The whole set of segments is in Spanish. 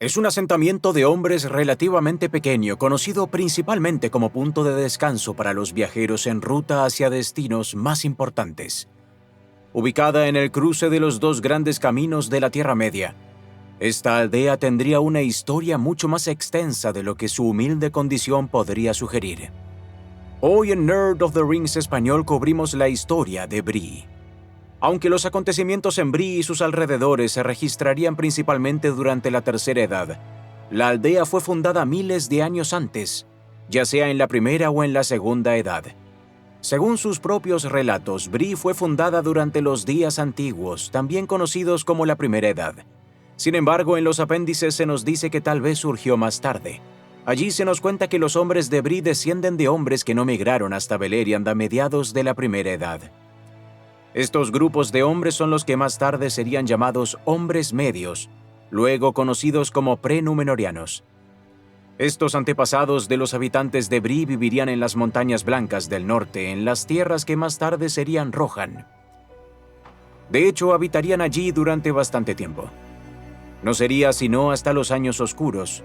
Es un asentamiento de hombres relativamente pequeño, conocido principalmente como punto de descanso para los viajeros en ruta hacia destinos más importantes. Ubicada en el cruce de los dos grandes caminos de la Tierra Media, esta aldea tendría una historia mucho más extensa de lo que su humilde condición podría sugerir. Hoy en Nerd of the Rings español cubrimos la historia de Bree. Aunque los acontecimientos en Bree y sus alrededores se registrarían principalmente durante la Tercera Edad, la aldea fue fundada miles de años antes, ya sea en la Primera o en la Segunda Edad. Según sus propios relatos, Bree fue fundada durante los días antiguos, también conocidos como la Primera Edad. Sin embargo, en los apéndices se nos dice que tal vez surgió más tarde. Allí se nos cuenta que los hombres de Bree descienden de hombres que no migraron hasta Beleriand a mediados de la Primera Edad. Estos grupos de hombres son los que más tarde serían llamados hombres medios, luego conocidos como pre-númenóreanos. Estos antepasados de los habitantes de Bree vivirían en las Montañas Blancas del Norte, en las tierras que más tarde serían Rohan. De hecho, habitarían allí durante bastante tiempo. No sería sino hasta los Años Oscuros,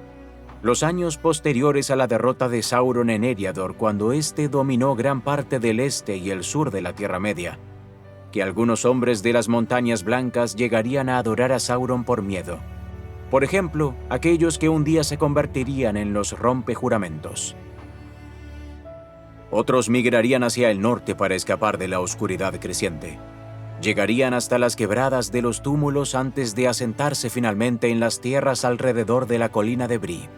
los años posteriores a la derrota de Sauron en Eriador, cuando éste dominó gran parte del este y el sur de la Tierra Media, que algunos hombres de las Montañas Blancas llegarían a adorar a Sauron por miedo. Por ejemplo, aquellos que un día se convertirían en los rompejuramentos. Otros migrarían hacia el norte para escapar de la oscuridad creciente. Llegarían hasta las quebradas de los túmulos antes de asentarse finalmente en las tierras alrededor de la colina de Bree.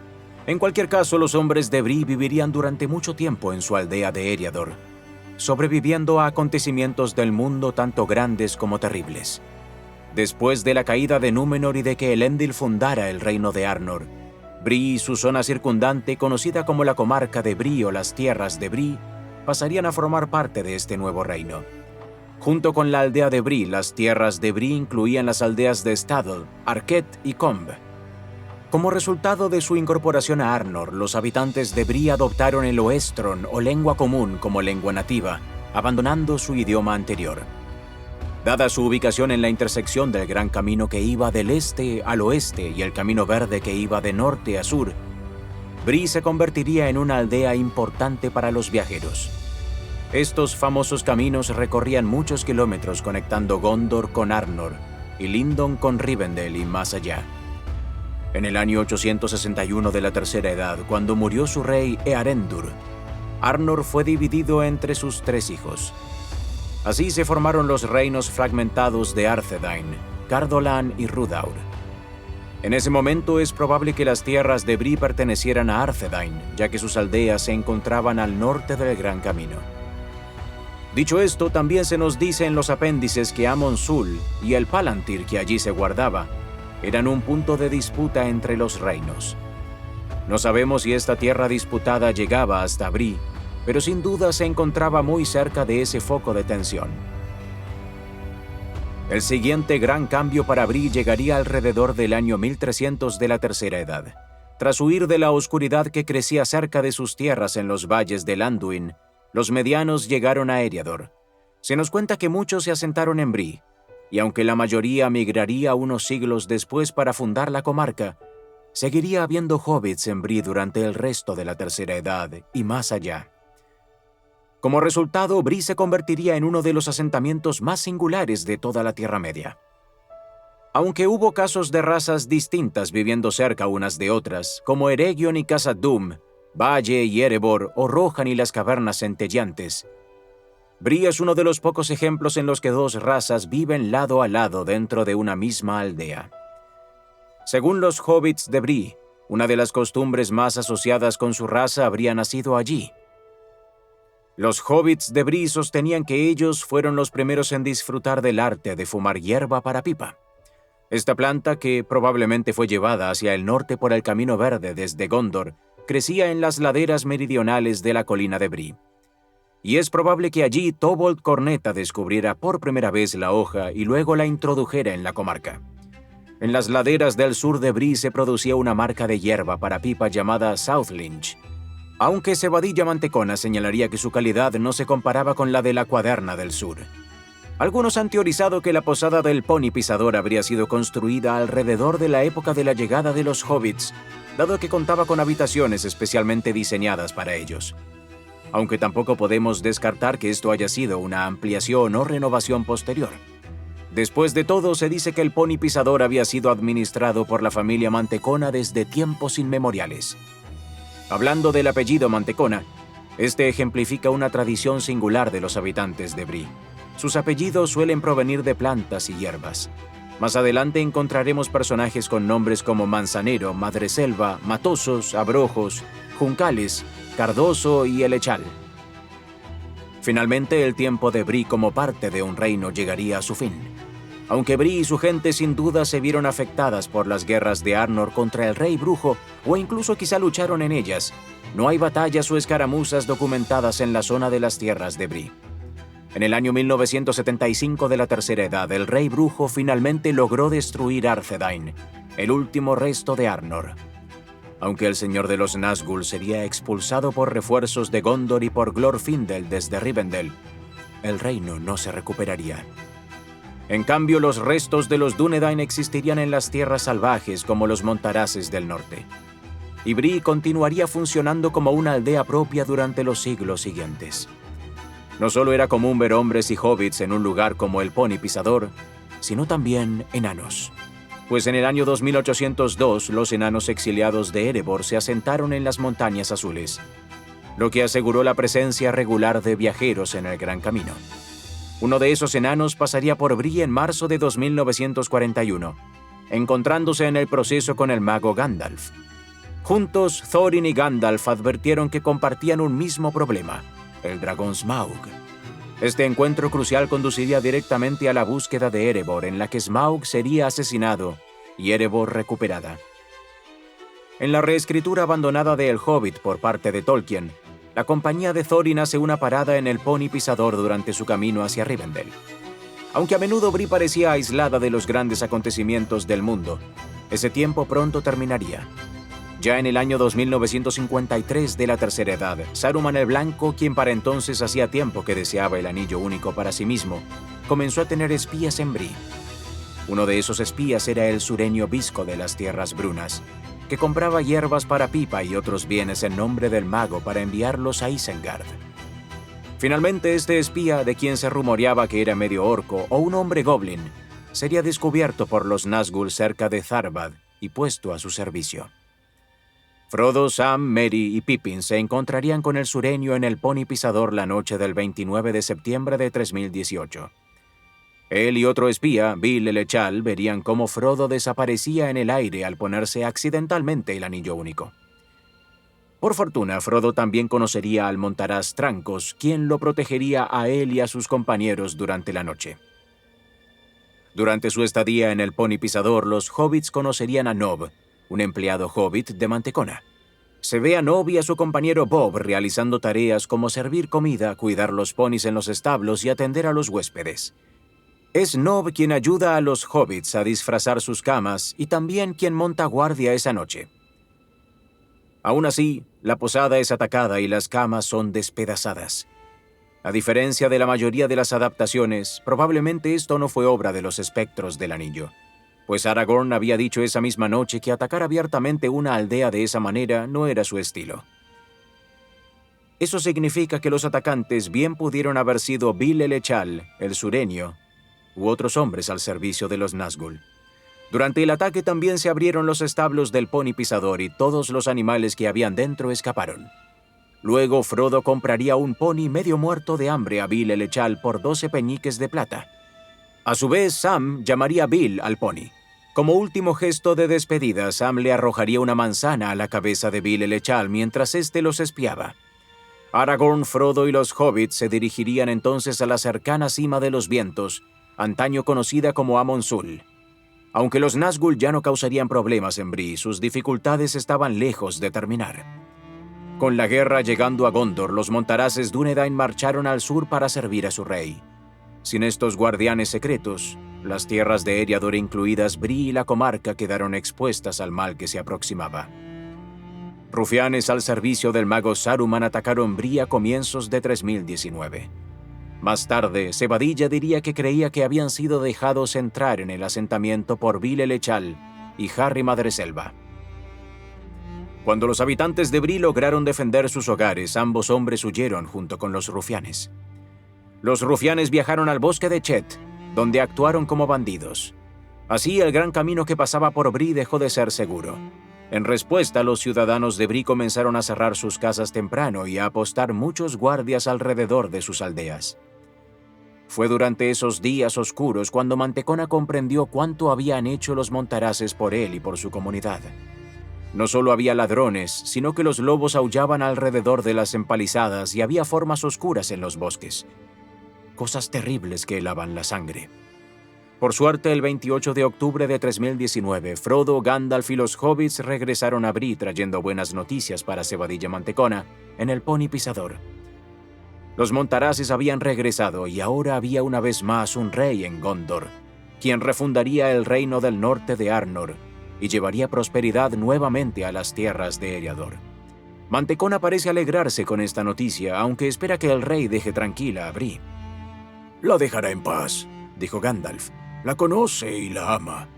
En cualquier caso, los hombres de Bree vivirían durante mucho tiempo en su aldea de Eriador, sobreviviendo a acontecimientos del mundo tanto grandes como terribles. Después de la caída de Númenor y de que Elendil fundara el reino de Arnor, Bree y su zona circundante, conocida como la comarca de Bree o las tierras de Bree, pasarían a formar parte de este nuevo reino. Junto con la aldea de Bree, las tierras de Bree incluían las aldeas de Stadl, Arquet y Combe. Como resultado de su incorporación a Arnor, los habitantes de Bree adoptaron el Oestron o lengua común como lengua nativa, abandonando su idioma anterior. Dada su ubicación en la intersección del gran camino que iba del este al oeste y el camino verde que iba de norte a sur, Bree se convertiría en una aldea importante para los viajeros. Estos famosos caminos recorrían muchos kilómetros conectando Gondor con Arnor y Lindon con Rivendell y más allá. En el año 861 de la Tercera Edad, cuando murió su rey Earendur, Arnor fue dividido entre sus 3 hijos. Así se formaron los reinos fragmentados de Arthedain, Cardolan y Rhudaur. En ese momento es probable que las tierras de Bree pertenecieran a Arthedain, ya que sus aldeas se encontraban al norte del Gran Camino. Dicho esto, también se nos dice en los apéndices que Amon-Sul y el Palantir que allí se guardaba eran un punto de disputa entre los reinos. No sabemos si esta tierra disputada llegaba hasta Bree, pero sin duda se encontraba muy cerca de ese foco de tensión. El siguiente gran cambio para Bree llegaría alrededor del año 1300 de la Tercera Edad. Tras huir de la oscuridad que crecía cerca de sus tierras en los valles del Anduin, los medianos llegaron a Eriador. Se nos cuenta que muchos se asentaron en Bree, y aunque la mayoría migraría unos siglos después para fundar la comarca, seguiría habiendo hobbits en Bree durante el resto de la Tercera Edad y más allá. Como resultado, Bree se convertiría en uno de los asentamientos más singulares de toda la Tierra Media. Aunque hubo casos de razas distintas viviendo cerca unas de otras, como Eregion y Khazad-dûm, Valle y Erebor o Rohan y las cavernas centelleantes, Bree es uno de los pocos ejemplos en los que 2 razas viven lado a lado dentro de una misma aldea. Según los hobbits de Bree, una de las costumbres más asociadas con su raza habría nacido allí. Los hobbits de Bree sostenían que ellos fueron los primeros en disfrutar del arte de fumar hierba para pipa. Esta planta, que probablemente fue llevada hacia el norte por el Camino Verde desde Gondor, crecía en las laderas meridionales de la colina de Bree. Y es probable que allí Tobold Corneta descubriera por primera vez la hoja y luego la introdujera en la comarca. En las laderas del sur de Bree se producía una marca de hierba para pipa llamada Southlinch, aunque Cebadilla Mantecona señalaría que su calidad no se comparaba con la de la Cuaderna del Sur. Algunos han teorizado que la posada del Pony Pisador habría sido construida alrededor de la época de la llegada de los hobbits, dado que contaba con habitaciones especialmente diseñadas para ellos. Aunque tampoco podemos descartar que esto haya sido una ampliación o renovación posterior. Después de todo, se dice que el Pony Pisador había sido administrado por la familia Mantecona desde tiempos inmemoriales. Hablando del apellido Mantecona, este ejemplifica una tradición singular de los habitantes de Bree. Sus apellidos suelen provenir de plantas y hierbas. Más adelante encontraremos personajes con nombres como Manzanero, Madreselva, Matosos, Abrojos, Juncales, Cardoso y Helechal. Finalmente, el tiempo de Bree como parte de un reino llegaría a su fin. Aunque Bree y su gente sin duda se vieron afectadas por las guerras de Arnor contra el Rey Brujo, o incluso quizá lucharon en ellas, no hay batallas o escaramuzas documentadas en la zona de las tierras de Bree. En el año 1975 de la Tercera Edad, el Rey Brujo finalmente logró destruir Arthedain, el último resto de Arnor. Aunque el señor de los Nazgûl sería expulsado por refuerzos de Gondor y por Glorfindel desde Rivendell, el reino no se recuperaría. En cambio, los restos de los Dúnedain existirían en las tierras salvajes como los Montaraces del norte. Y Bree continuaría funcionando como una aldea propia durante los siglos siguientes. No solo era común ver hombres y hobbits en un lugar como el Pony Pisador, sino también enanos. Pues en el año 2802 los enanos exiliados de Erebor se asentaron en las Montañas Azules, lo que aseguró la presencia regular de viajeros en el Gran Camino. Uno de esos enanos pasaría por Bree en marzo de 2941, encontrándose en el proceso con el mago Gandalf. Juntos, Thorin y Gandalf advirtieron que compartían un mismo problema: el dragón Smaug. Este encuentro crucial conduciría directamente a la búsqueda de Erebor, en la que Smaug sería asesinado y Erebor recuperada. En la reescritura abandonada de El Hobbit por parte de Tolkien, la compañía de Thorin hace una parada en el Pony Pisador durante su camino hacia Rivendell. Aunque a menudo Bree parecía aislada de los grandes acontecimientos del mundo, ese tiempo pronto terminaría. Ya en el año 2953 de la Tercera Edad, Saruman el Blanco, quien para entonces hacía tiempo que deseaba el Anillo Único para sí mismo, comenzó a tener espías en Bree. Uno de esos espías era el sureño Visco de las Tierras Brunas, que compraba hierbas para Pipa y otros bienes en nombre del mago para enviarlos a Isengard. Finalmente, este espía, de quien se rumoreaba que era medio orco o un hombre goblin, sería descubierto por los Nazgûl cerca de Tharbad y puesto a su servicio. Frodo, Sam, Merry y Pippin se encontrarían con el sureño en el Pony Pisador la noche del 29 de septiembre de 3018. Él y otro espía, Bill el Echal, verían cómo Frodo desaparecía en el aire al ponerse accidentalmente el Anillo Único. Por fortuna, Frodo también conocería al montaraz Trancos, quien lo protegería a él y a sus compañeros durante la noche. Durante su estadía en el Pony Pisador, los hobbits conocerían a Nob, un empleado hobbit de Mantecona. Se ve a Nob y a su compañero Bob realizando tareas como servir comida, cuidar los ponis en los establos y atender a los huéspedes. Es Nob quien ayuda a los hobbits a disfrazar sus camas y también quien monta guardia esa noche. Aún así, la posada es atacada y las camas son despedazadas. A diferencia de la mayoría de las adaptaciones, probablemente esto no fue obra de los espectros del anillo, pues Aragorn había dicho esa misma noche que atacar abiertamente una aldea de esa manera no era su estilo. Eso significa que los atacantes bien pudieron haber sido Bill el Echal, el sureño, u otros hombres al servicio de los Nazgûl. Durante el ataque también se abrieron los establos del Pony Pisador y todos los animales que habían dentro escaparon. Luego Frodo compraría un pony medio muerto de hambre a Bill el Echal por 12 peñiques de plata. A su vez, Sam llamaría Bill al pony. Como último gesto de despedida, Sam le arrojaría una manzana a la cabeza de Bill el Echal mientras éste los espiaba. Aragorn, Frodo y los hobbits se dirigirían entonces a la cercana cima de los vientos, antaño conocida como Amon Sul. Aunque los Nazgûl ya no causarían problemas en Bree, sus dificultades estaban lejos de terminar. Con la guerra llegando a Gondor, los montaraces Dúnedain marcharon al sur para servir a su rey. Sin estos guardianes secretos, las tierras de Eriador, incluidas Bree y la comarca, quedaron expuestas al mal que se aproximaba. Rufianes al servicio del mago Saruman atacaron Bree a comienzos de 3019. Más tarde, Cebadilla diría que creía que habían sido dejados entrar en el asentamiento por Vile Lechal y Harry Madreselva. Cuando los habitantes de Bree lograron defender sus hogares, ambos hombres huyeron junto con los rufianes. Los rufianes viajaron al bosque de Chet, donde actuaron como bandidos. Así, el gran camino que pasaba por Bree dejó de ser seguro. En respuesta, los ciudadanos de Bree comenzaron a cerrar sus casas temprano y a apostar muchos guardias alrededor de sus aldeas. Fue durante esos días oscuros cuando Mantecona comprendió cuánto habían hecho los montaraces por él y por su comunidad. No solo había ladrones, sino que los lobos aullaban alrededor de las empalizadas y había formas oscuras en los bosques. Cosas terribles que helaban la sangre. Por suerte, el 28 de octubre de 3019, Frodo, Gandalf y los hobbits regresaron a Bree trayendo buenas noticias para Cebadilla Mantecona en el pony pisador. Los montaraces habían regresado y ahora había una vez más un rey en Gondor, quien refundaría el reino del norte de Arnor y llevaría prosperidad nuevamente a las tierras de Eriador. Mantecona parece alegrarse con esta noticia, aunque espera que el rey deje tranquila a Bree. «La dejará en paz», dijo Gandalf. «La conoce y la ama».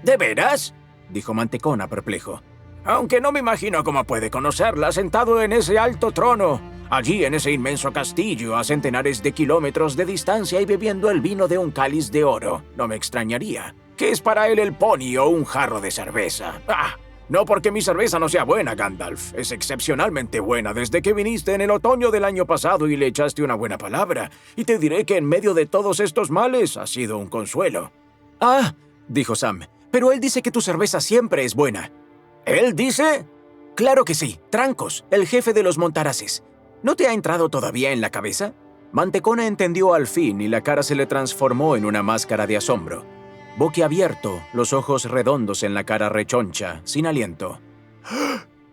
¿De veras?, dijo Mantecona perplejo. «Aunque no me imagino cómo puede conocerla sentado en ese alto trono, allí en ese inmenso castillo a centenares de kilómetros de distancia y bebiendo el vino de un cáliz de oro. No me extrañaría. ¿Qué es para él el pony o un jarro de cerveza? ¡Ah! No porque mi cerveza no sea buena, Gandalf. Es excepcionalmente buena desde que viniste en el otoño del año pasado y le echaste una buena palabra. Y te diré que en medio de todos estos males ha sido un consuelo». «Ah», dijo Sam, «pero él dice que tu cerveza siempre es buena». ¿Él dice? «Claro que sí, Trancos, el jefe de los montaraces. ¿No te ha entrado todavía en la cabeza?» Mantecona entendió al fin y la cara se le transformó en una máscara de asombro. Boquiabierto, los ojos redondos en la cara rechoncha, sin aliento.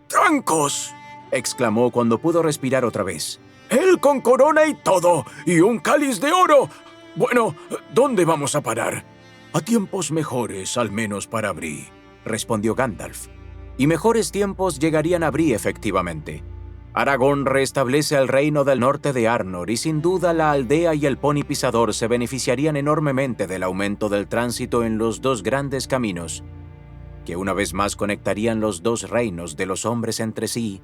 «¡Trancos!», exclamó cuando pudo respirar otra vez. «Él con corona y todo, y un cáliz de oro. Bueno, ¿dónde vamos a parar?». «A tiempos mejores, al menos para Bree», respondió Gandalf. Y mejores tiempos llegarían a Bree efectivamente. Aragorn restablece el reino del norte de Arnor y sin duda la aldea y el pony pisador se beneficiarían enormemente del aumento del tránsito en los dos grandes caminos, que una vez más conectarían los dos reinos de los hombres entre sí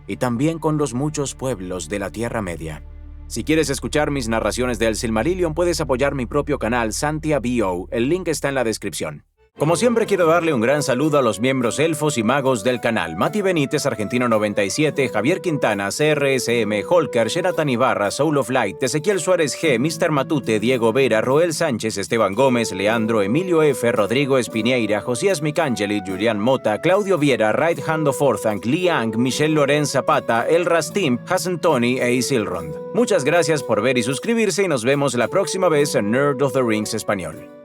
y también con los muchos pueblos de la Tierra Media. Si quieres escuchar mis narraciones de El Silmarillion, puedes apoyar mi propio canal Santia BO, el link está en la descripción. Como siempre, quiero darle un gran saludo a los miembros elfos y magos del canal: Mati Benítez, Argentino 97, Javier Quintana, CRSM, Holker, Jonathan Ibarra, Soul of Light, Ezequiel Suárez G, Mr. Matute, Diego Vera, Roel Sánchez, Esteban Gómez, Leandro, Emilio F, Rodrigo Espineira, Josías Micangeli, Julián Mota, Claudio Viera, Right Hand of Orthanc, Liang, Michelle Lorenz Zapata, El Rastim, Hassan Tony e Isilrond. Muchas gracias por ver y suscribirse y nos vemos la próxima vez en Nerd of the Rings Español.